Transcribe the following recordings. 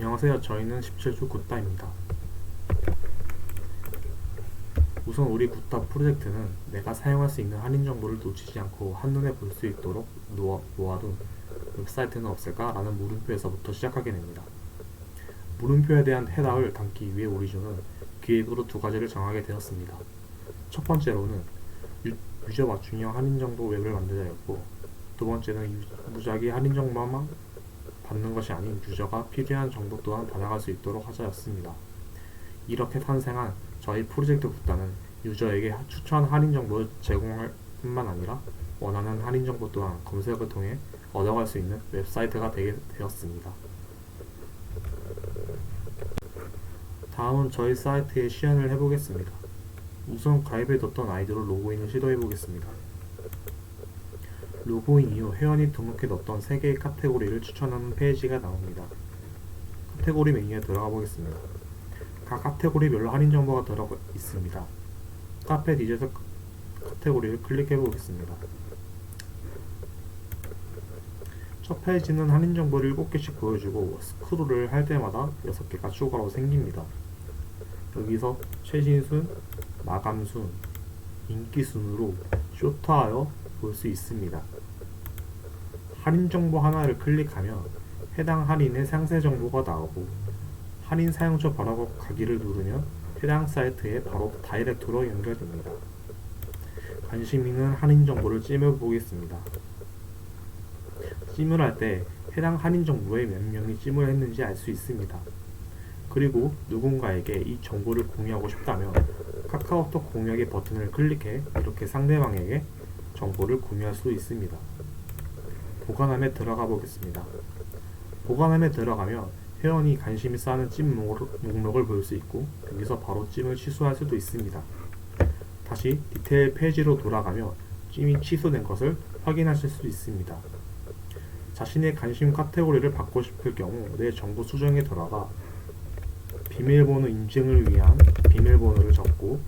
안녕하세요. 저희는 17주 굿다입니다. 우선 우리 굿다 프로젝트는 내가 사용할 수 있는 할인 정보를 놓치지 않고 한눈에 볼 수 있도록 모아둔 웹사이트는 없을까? 라는 물음표에서부터 시작하게 됩니다. 물음표에 대한 해답을 담기 위해 우리주는 기획으로 두 가지를 정하게 되었습니다. 첫 번째로는 유저 맞춤형 할인 정보 웹을 만들자였고, 두 번째는 무작위 할인 정보만 받는 것이 아닌 유저가 필요한 정보 또한 받아갈 수 있도록 하자였습니다. 이렇게 탄생한 저희 프로젝트 굿다는 유저에게 추천 할인 정보를 제공할 뿐만 아니라 원하는 할인 정보 또한 검색을 통해 얻어갈 수 있는 웹사이트가 되게 되었습니다. 다음은 저희 사이트의 시연을 해보겠습니다. 우선 가입해뒀던 아이디로 로그인을 시도해보겠습니다. 로그인 이후 회원이 등록해뒀던 3개의 카테고리를 추천하는 페이지가 나옵니다. 카테고리 메뉴에 들어가 보겠습니다. 각 카테고리별로 할인 정보가 들어가 있습니다. 카페 디저트 카테고리를 클릭해 보겠습니다. 첫 페이지는 할인 정보를 7개씩 보여주고 스크롤을 할 때마다 6개가 추가로 생깁니다. 여기서 최신순, 마감순, 인기순으로 쇼트하여 볼 수 있습니다. 할인 정보 하나를 클릭하면 해당 할인의 상세 정보가 나오고, 할인 사용처 바로 가기를 누르면 해당 사이트에 바로 다이렉트로 연결됩니다. 관심 있는 할인 정보를 찜해 보겠습니다. 찜을 할 때 해당 할인 정보에 몇 명이 찜을 했는지 알 수 있습니다. 그리고 누군가에게 이 정보를 공유하고 싶다면 카카오톡 공유하기 버튼을 클릭해 이렇게 상대방에게 정보를 공유할 수 있습니다. 보관함에 들어가 보겠습니다. 보관함에 들어가면 회원이 관심이 쌓는 찜 목록을 볼 수 있고, 여기서 바로 찜을 취소할 수도 있습니다. 다시 디테일 페이지로 돌아가며 찜이 취소된 것을 확인하실 수 있습니다. 자신의 관심 카테고리를 바꾸고 싶을 경우 내 정보 수정에 들어가 비밀번호 인증을 위한 비밀번호를 적고,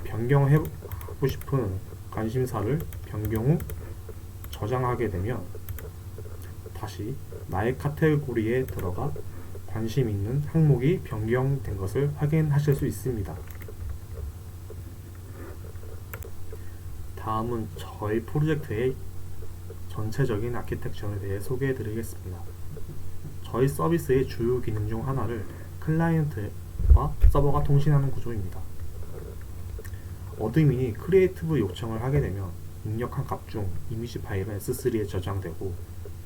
변경하고 싶은 관심사를 변경 후 저장하게 되면 다시 나의 카테고리에 들어가 관심 있는 항목이 변경된 것을 확인하실 수 있습니다. 다음은 저희 프로젝트의 전체적인 아키텍처에 대해 소개해 드리겠습니다. 저희 서비스의 주요 기능 중 하나를 클라이언트와 서버가 통신하는 구조입니다. 어드민이 크리에이티브 요청을 하게 되면 입력한 값 중 이미지 파일은 S3에 저장되고,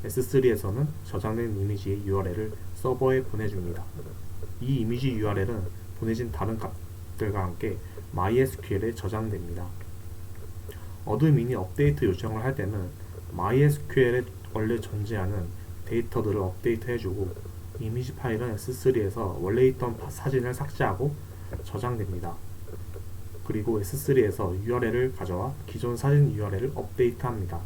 S3에서는 저장된 이미지의 URL을 서버에 보내줍니다. 이 이미지 URL은 보내진 다른 값들과 함께 MySQL에 저장됩니다. 어드민이 업데이트 요청을 할 때는 MySQL에 원래 존재하는 데이터들을 업데이트해주고, 이미지 파일은 S3에서 원래 있던 사진을 삭제하고 저장됩니다. 그리고 S3에서 URL을 가져와 기존 사진 URL을 업데이트합니다.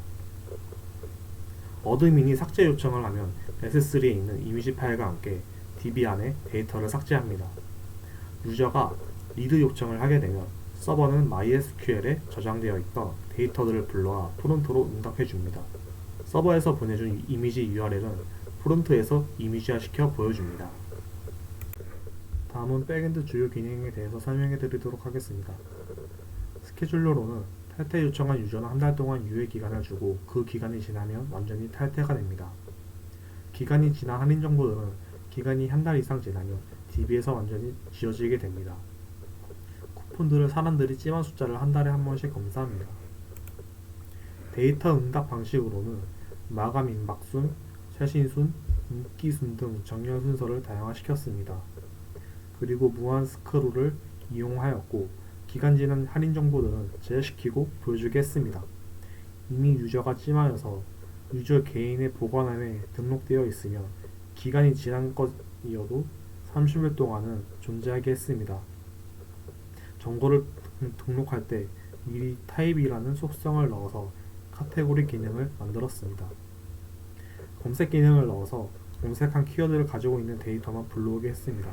어드민이 삭제 요청을 하면 S3에 있는 이미지 파일과 함께 DB 안에 데이터를 삭제합니다. 유저가 리드 요청을 하게 되면 서버는 MySQL에 저장되어 있던 데이터들을 불러와 프론트로 응답해줍니다. 서버에서 보내준 이미지 URL은 프론트에서 이미지화 시켜 보여줍니다. 다음은 백엔드 주요 기능에 대해서 설명해 드리도록 하겠습니다. 스케줄러로는 탈퇴 요청한 유저는 한 달 동안 유예 기간을 주고, 그 기간이 지나면 완전히 탈퇴가 됩니다. 기간이 지난 할인 정보들은 기간이 한 달 이상 지나면 DB에서 완전히 지워지게 됩니다. 쿠폰들을 사람들이 찜한 숫자를 한 달에 한 번씩 검사합니다. 데이터 응답 방식으로는 마감 임박순, 최신순, 인기순 등 정렬 순서를 다양화시켰습니다. 그리고 무한 스크롤을 이용하였고, 기간 지난 할인 정보들은 제외시키고 보여주게 했습니다. 이미 유저가 찜하여서 유저 개인의 보관함에 등록되어 있으며 기간이 지난 것이어도 30일 동안은 존재하게 했습니다. 정보를 등록할 때 미리 타입이라는 속성을 넣어서 카테고리 기능을 만들었습니다. 검색 기능을 넣어서 검색한 키워드를 가지고 있는 데이터만 불러오게 했습니다.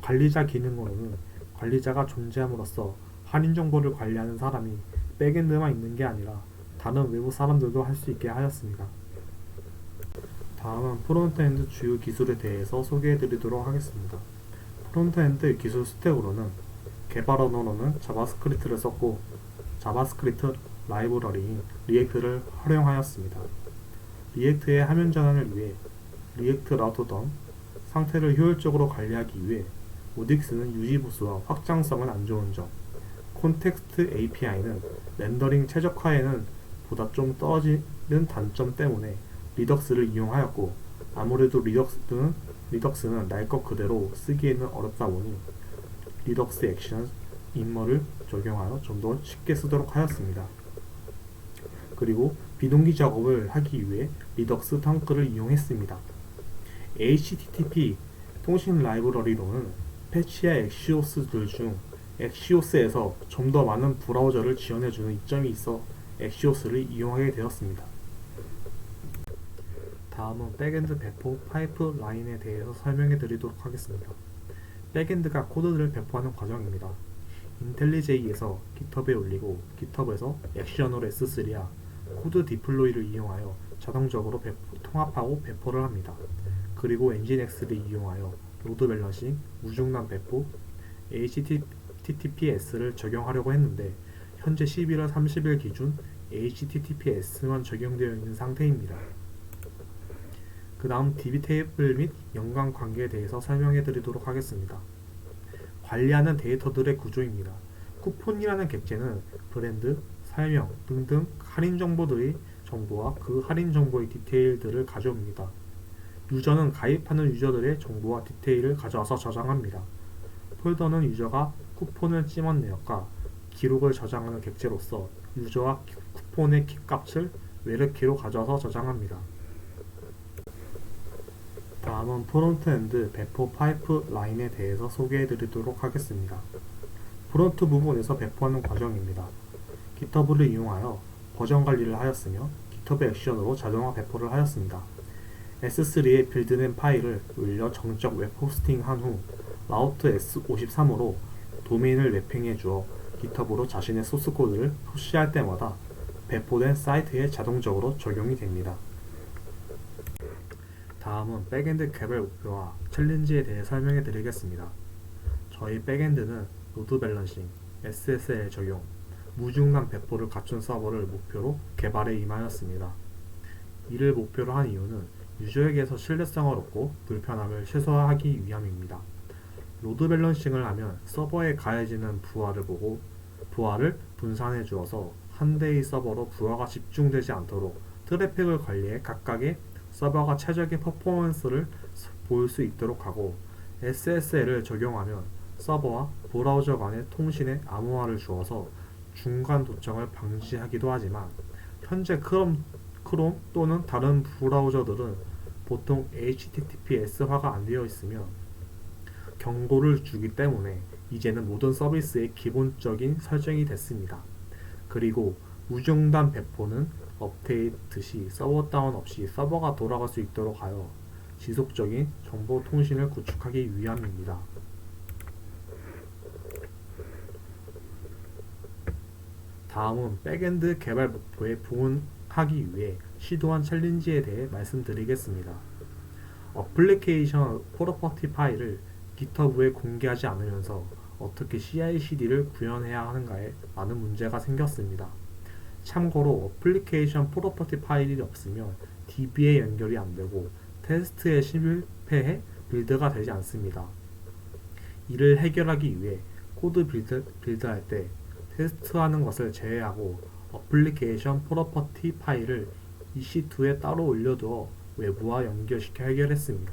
관리자 기능으로는 관리자가 존재함으로써 할인 정보를 관리하는 사람이 백엔드만 있는 게 아니라 다른 외부 사람들도 할 수 있게 하였습니다. 다음은 프론트엔드 주요 기술에 대해서 소개해 드리도록 하겠습니다. 프론트엔드 기술 스택으로는 개발 언어로는 자바스크립트를 썼고 자바스크립트 라이브러리인 리액트를 활용하였습니다. 리액트의 화면 전환을 위해 리액트 라우터 덤 상태를 효율적으로 관리하기 위해 오딕스는 유지 보수와 확장성은 안 좋은 점, 콘텍스트 API는 렌더링 최적화에는 보다 좀 떨어지는 단점 때문에 리덕스를 이용하였고, 아무래도 리덕스는 날 것 그대로 쓰기에는 어렵다 보니 리덕스 액션 임머를 적용하여 좀 더 쉽게 쓰도록 하였습니다. 그리고 비동기 작업을 하기 위해 리덕스 텅크를 이용했습니다. HTTP 통신 라이브러리로는 패치와 엑시오스들 중 엑시오스에서 좀 더 많은 브라우저를 지원해주는 이점이 있어 엑시오스를 이용하게 되었습니다. 다음은 백엔드 배포 파이프라인에 대해서 설명해 드리도록 하겠습니다. 백엔드가 코드를 배포하는 과정입니다. 인텔리제이에서 GitHub에 올리고 GitHub에서 액션으로 S3와 코드 디플로이를 이용하여 자동적으로 통합하고 배포를 합니다. 그리고 엔진엑스를 이용하여 로드 밸런싱, 무중단 배포, HTTPS를 적용하려고 했는데 현재 11월 30일 기준 HTTPS만 적용되어 있는 상태입니다. 그 다음 DB 테이블 및 연관 관계에 대해서 설명해 드리도록 하겠습니다. 관리하는 데이터들의 구조입니다. 쿠폰이라는 객체는 브랜드, 설명 등등 할인 정보들의 정보와 그 할인 정보의 디테일들을 가져옵니다. 유저는 가입하는 유저들의 정보와 디테일을 가져와서 저장합니다. 폴더는 유저가 쿠폰을 찜한 내역과 기록을 저장하는 객체로서 유저와 쿠폰의 키값을 외래키로 가져와서 저장합니다. 다음은 프론트엔드 배포 파이프라인에 대해서 소개해 드리도록 하겠습니다. 프론트 부분에서 배포하는 과정입니다. GitHub를 이용하여 버전 관리를 하였으며 GitHub 액션으로 자동화 배포를 하였습니다. S3에 빌드된 파일을 올려 정적 웹 호스팅한 후 라우트 S53으로 도메인을 맵핑해 주어 GitHub으로 자신의 소스 코드를 푸시할 때마다 배포된 사이트에 자동적으로 적용이 됩니다. 다음은 백엔드 개발 목표와 챌린지에 대해 설명해 드리겠습니다. 저희 백엔드는 로드 밸런싱, SSL 적용, 무중단 배포를 갖춘 서버를 목표로 개발에 임하였습니다. 이를 목표로 한 이유는 유저에게서 신뢰성을 얻고 불편함을 최소화하기 위함입니다. 로드 밸런싱을 하면 서버에 가해지는 부하를 분산해 주어서 한 대의 서버로 부하가 집중되지 않도록 트래픽을 관리해 각각의 서버가 최적의 퍼포먼스를 보일 수 있도록 하고, SSL을 적용하면 서버와 브라우저 간의 통신에 암호화를 주어서 중간 도청을 방지하기도 하지만, 현재 크롬 또는 다른 브라우저들은 보통 HTTPS화가 안 되어 있으며 경고를 주기 때문에 이제는 모든 서비스의 기본적인 설정이 됐습니다. 그리고 무중단 배포는 업데이트 시 서버 다운 없이 서버가 돌아갈 수 있도록 하여 지속적인 정보 통신을 구축하기 위함입니다. 다음은 백엔드 개발 목표에 부응하기 위해 시도한 챌린지에 대해 말씀드리겠습니다. 어플리케이션 프로퍼티 파일을 GitHub에 공개하지 않으면서 어떻게 CI/CD를 구현해야 하는가에 많은 문제가 생겼습니다. 참고로 어플리케이션 프로퍼티 파일이 없으면 DB에 연결이 안되고 테스트에 실패해 빌드가 되지 않습니다. 이를 해결하기 위해 코드 빌드할 때 테스트하는 것을 제외하고 어플리케이션 프로퍼티 파일을 EC2에 따로 올려두어 외부와 연결시켜 해결했습니다.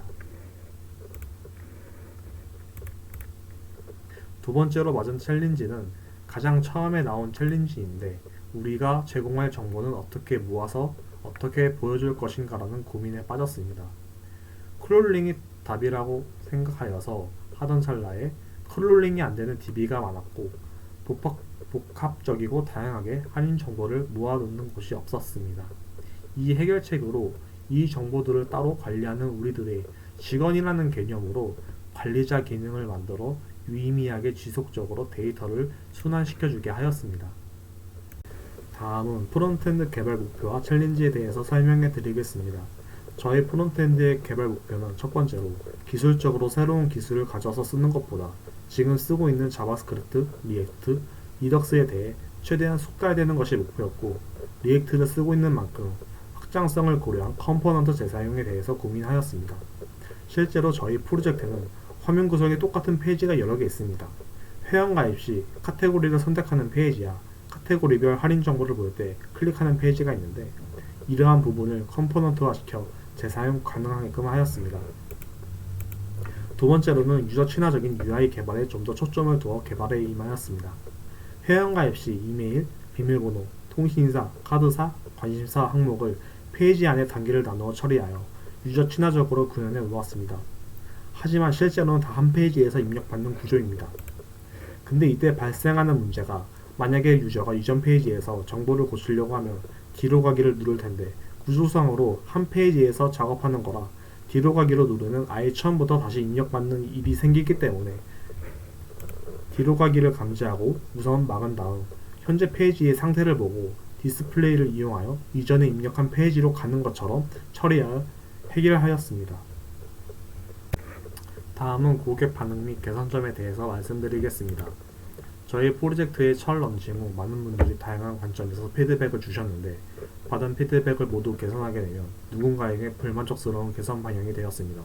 두 번째로 맞은 챌린지는 가장 처음에 나온 챌린지인데, 우리가 제공할 정보는 어떻게 모아서 어떻게 보여줄 것인가라는 고민에 빠졌습니다. 크롤링이 답이라고 생각하여서 하던 찰나에 크롤링이 안되는 DB가 많았고 복합적이고 다양하게 할인 정보를 모아놓는 곳이 없었습니다. 이 해결책으로 이 정보들을 따로 관리하는 우리들의 직원이라는 개념으로 관리자 기능을 만들어 유의미하게 지속적으로 데이터를 순환시켜주게 하였습니다. 다음은 프론트엔드 개발 목표와 챌린지에 대해서 설명해 드리겠습니다. 저희 프론트엔드의 개발 목표는 첫 번째로 기술적으로 새로운 기술을 가져와서 쓰는 것보다 지금 쓰고 있는 자바스크립트, 리액트, 리덕스에 대해 최대한 숙달되는 것이 목표였고, 리액트를 쓰고 있는 만큼 확장성을 고려한 컴포넌트 재사용에 대해서 고민하였습니다. 실제로 저희 프로젝트는 화면 구성에 똑같은 페이지가 여러 개 있습니다. 회원가입 시 카테고리를 선택하는 페이지야 카테고리별 할인 정보를 볼 때 클릭하는 페이지가 있는데, 이러한 부분을 컴포넌트화시켜 재사용 가능하게끔 하였습니다. 두 번째로는 유저 친화적인 UI 개발에 좀 더 초점을 두어 개발에 임하였습니다. 회원가입 시 이메일, 비밀번호, 통신사, 카드사, 관심사 항목을 페이지 안에 단계를 나누어 처리하여 유저 친화적으로 구현해 놓았습니다. 하지만 실제로는 다 한 페이지에서 입력받는 구조입니다. 근데 이때 발생하는 문제가, 만약에 유저가 이전 페이지에서 정보를 고치려고 하면 뒤로 가기를 누를 텐데, 구조상으로 한 페이지에서 작업하는 거라 뒤로 가기로 누르면 아예 처음부터 다시 입력받는 일이 생기기 때문에 뒤로 가기를 감지하고 우선 막은 다음 현재 페이지의 상태를 보고 디스플레이를 이용하여 이전에 입력한 페이지로 가는 것처럼 처리하여 해결하였습니다. 다음은 고객 반응 및 개선점에 대해서 말씀드리겠습니다. 저희 프로젝트의 첫 런칭 후 많은 분들이 다양한 관점에서 피드백을 주셨는데, 받은 피드백을 모두 개선하게 되면 누군가에게 불만족스러운 개선 방향이 되었습니다.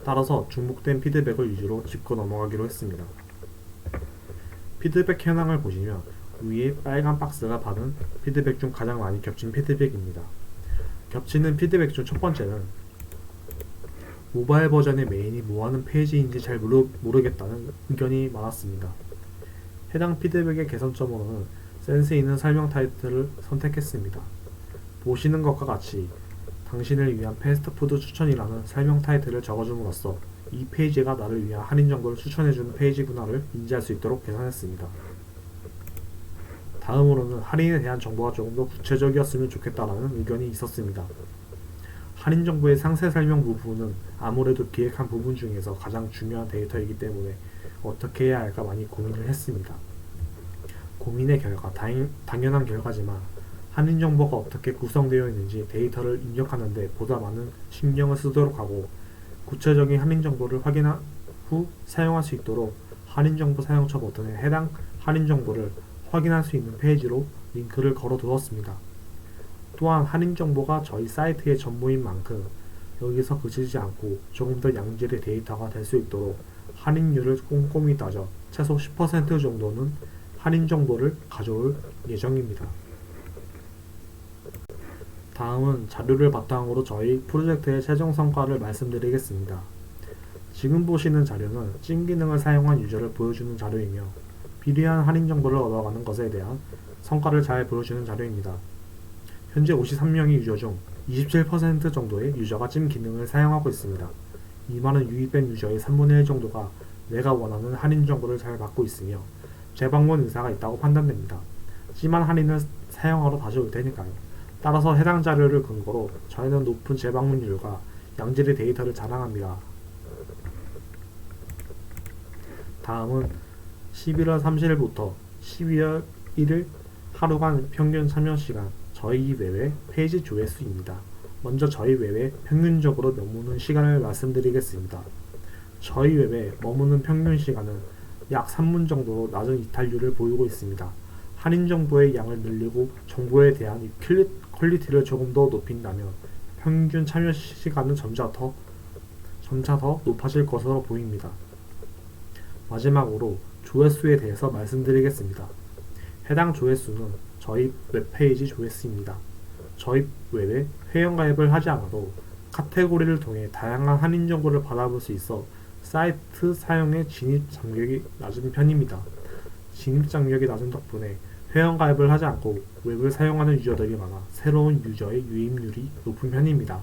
따라서 중복된 피드백을 위주로 짚고 넘어가기로 했습니다. 피드백 현황을 보시면 위에 빨간 박스가 받은 피드백 중 가장 많이 겹친 피드백입니다. 겹치는 피드백 중 첫 번째는 모바일 버전의 메인이 뭐하는 페이지인지 잘 모르겠다는 의견이 많았습니다. 해당 피드백의 개선점으로는 센스 있는 설명 타이틀을 선택했습니다. 보시는 것과 같이 당신을 위한 패스트푸드 추천이라는 설명 타이틀을 적어줌으로써 이 페이지가 나를 위한 할인 정보를 추천해주는 페이지구나를 인지할 수 있도록 개선했습니다. 다음으로는 할인에 대한 정보가 조금 더 구체적이었으면 좋겠다라는 의견이 있었습니다. 할인 정보의 상세 설명 부분은 아무래도 기획한 부분 중에서 가장 중요한 데이터이기 때문에 어떻게 해야 할까 많이 고민을 했습니다. 고민의 결과, 당연한 결과지만 할인 정보가 어떻게 구성되어 있는지 데이터를 입력하는 데 보다 많은 신경을 쓰도록 하고, 구체적인 할인 정보를 확인한 후 사용할 수 있도록 할인 정보 사용처 버튼에 해당 할인 정보를 확인할 수 있는 페이지로 링크를 걸어 두었습니다. 또한 할인 정보가 저희 사이트의 전부인 만큼 여기서 그치지 않고 조금 더 양질의 데이터가 될 수 있도록 할인율을 꼼꼼히 따져 최소 10% 정도는 할인 정보를 가져올 예정입니다. 다음은 자료를 바탕으로 저희 프로젝트의 최종 성과를 말씀드리겠습니다. 지금 보시는 자료는 찐 기능을 사용한 유저를 보여주는 자료이며, 비리한 할인 정보를 얻어가는 것에 대한 성과를 잘 보여주는 자료입니다. 현재 53명의 유저 중 27% 정도의 유저가 찜 기능을 사용하고 있습니다. 이 말은 유입된 유저의 3분의 1 정도가 내가 원하는 할인 정보를 잘 받고 있으며 재방문 의사가 있다고 판단됩니다. 찜한 할인을 사용하러 다시 올 테니까요. 따라서 해당 자료를 근거로 저희는 높은 재방문율과 양질의 데이터를 자랑합니다. 다음은 11월 30일부터 12월 1일 하루간 평균 참여 시간, 저희 웹의 페이지 조회수입니다. 먼저 저희 웹에 평균적으로 머무는 시간을 말씀드리겠습니다. 저희 웹에 머무는 평균 시간은 약 3분 정도로 낮은 이탈률을 보이고 있습니다. 할인 정보의 양을 늘리고 정보에 대한 퀄리티를 조금 더 높인다면 평균 참여 시간은 점차 더 높아질 것으로 보입니다. 마지막으로 조회수에 대해서 말씀드리겠습니다. 해당 조회수는 저희 웹페이지 조회수입니다. 저희 웹에 회원가입을 하지 않아도 카테고리를 통해 다양한 할인 정보를 받아볼 수 있어 사이트 사용의 진입 장벽이 낮은 편입니다. 진입 장벽이 낮은 덕분에 회원가입을 하지 않고 웹을 사용하는 유저들이 많아 새로운 유저의 유입률이 높은 편입니다.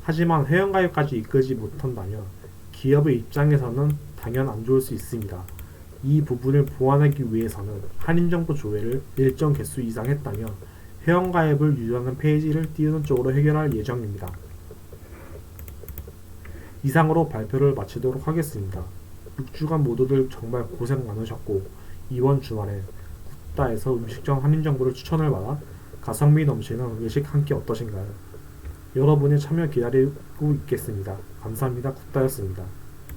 하지만 회원가입까지 이끌지 못한다면 기업의 입장에서는 당연 안 좋을 수 있습니다. 이 부분을 보완하기 위해서는 할인정보 조회를 일정 개수 이상 했다면 회원가입을 유도하는 페이지를 띄우는 쪽으로 해결할 예정입니다. 이상으로 발표를 마치도록 하겠습니다. 6주간 모두들 정말 고생 많으셨고, 이번 주말엔 굿다에서 음식점 할인 정보를 추천을 받아 가성비 넘치는 외식 한 끼 어떠신가요? 여러분의 참여 기다리고 있겠습니다. 감사합니다. 굿다였습니다.